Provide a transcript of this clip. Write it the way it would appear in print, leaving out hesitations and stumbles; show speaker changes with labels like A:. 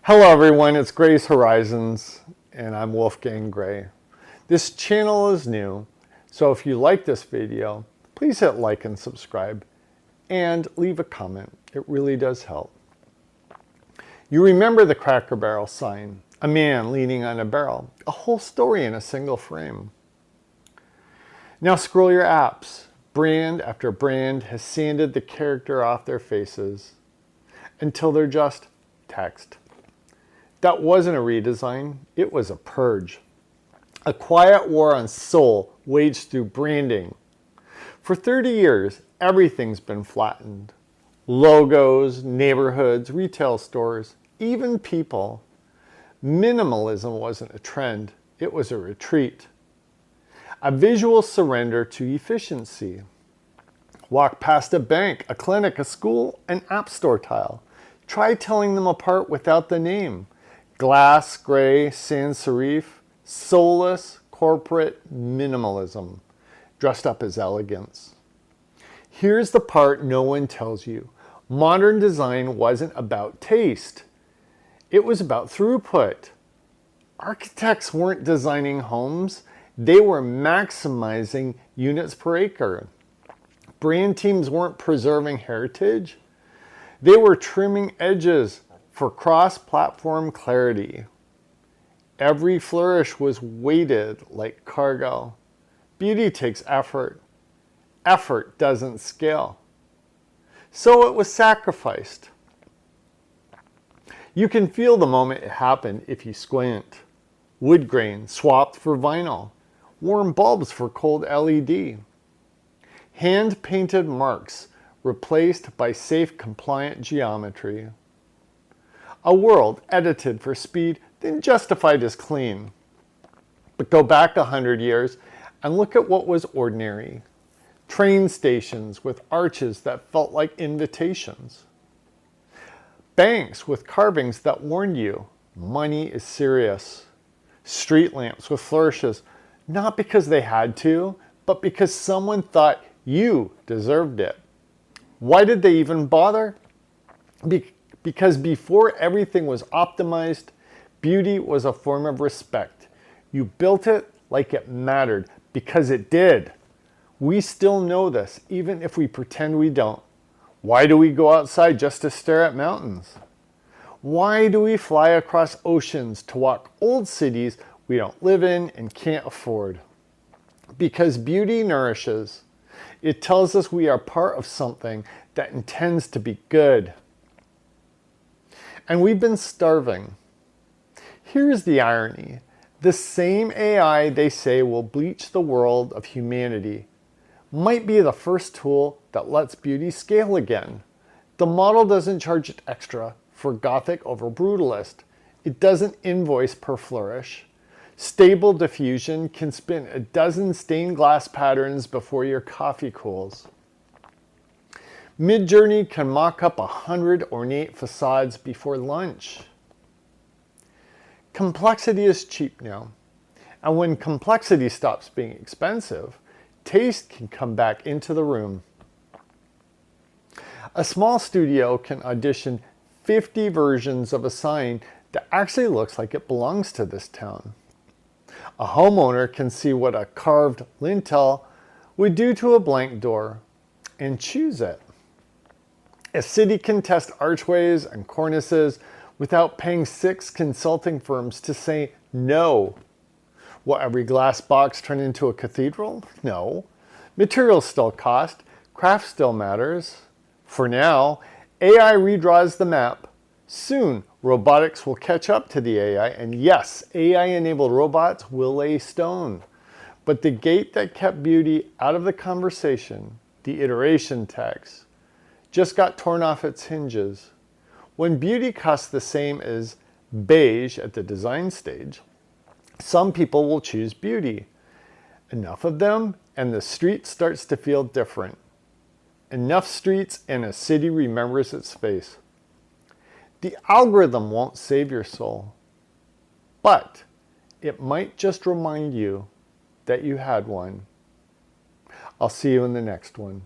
A: Hello everyone, it's Gray's Horizons and I'm Wolfgang Gray. This channel is new, so if you like this video, please hit like and subscribe and leave a comment. It really does help. You remember the Cracker Barrel sign, a man leaning on a barrel, a whole story in a single frame. Now scroll your apps. Brand after brand has sanded the character off their faces until they're just text. That wasn't a redesign, it was a purge. A quiet war on soul waged through branding. For 30 years, everything's been flattened. Logos, neighborhoods, retail stores, even people. Minimalism wasn't a trend, it was a retreat. A visual surrender to efficiency. Walk past a bank, a clinic, a school, an app store tile. Try telling them apart without the name. Glass, gray, sans serif, soulless, corporate minimalism, dressed up as elegance. Here's the part no one tells you. Modern design wasn't about taste. It was about throughput. Architects weren't designing homes. They were maximizing units per acre. Brand teams weren't preserving heritage. They were trimming edges for cross-platform clarity. Every flourish was weighted like cargo. Beauty takes effort. Effort doesn't scale. So it was sacrificed. You can feel the moment it happened if you squint. Wood grain swapped for vinyl. Warm bulbs for cold LED. Hand-painted marks replaced by safe, compliant geometry. A world edited for speed, then justified as clean. But go back 100 years and look at what was ordinary. Train stations with arches that felt like invitations. Banks with carvings that warned you, money is serious. Street lamps with flourishes, not because they had to, but because someone thought you deserved it. Why did they even bother? Because before everything was optimized, beauty was a form of respect. You built it like it mattered, because it did. We still know this, even if we pretend we don't. Why do we go outside just to stare at mountains? Why do we fly across oceans to walk old cities we don't live in and can't afford? Because beauty nourishes. It tells us we are part of something that intends to be good. And we've been starving. Here's the irony. The same AI they say will bleach the world of humanity might be the first tool that lets beauty scale again. The model doesn't charge it extra for Gothic over brutalist. It doesn't invoice per flourish. Stable diffusion can spin a dozen stained glass patterns before your coffee cools. Midjourney can mock up 100 ornate facades before lunch. Complexity is cheap now. And when complexity stops being expensive, taste can come back into the room. A small studio can audition 50 versions of a sign that actually looks like it belongs to this town. A homeowner can see what a carved lintel would do to a blank door and choose it. A city can test archways and cornices without paying 6 consulting firms to say no. Will every glass box turn into a cathedral? No. Materials still cost. Craft still matters. For now, AI redraws the map. Soon, robotics will catch up to the AI, and yes, AI-enabled robots will lay stone. But the gate that kept beauty out of the conversation, the iteration tax, just got torn off its hinges. When beauty costs the same as beige at the design stage, some people will choose beauty. Enough of them, and the street starts to feel different. Enough streets, and a city remembers its face. The algorithm won't save your soul, but it might just remind you that you had one. I'll see you in the next one.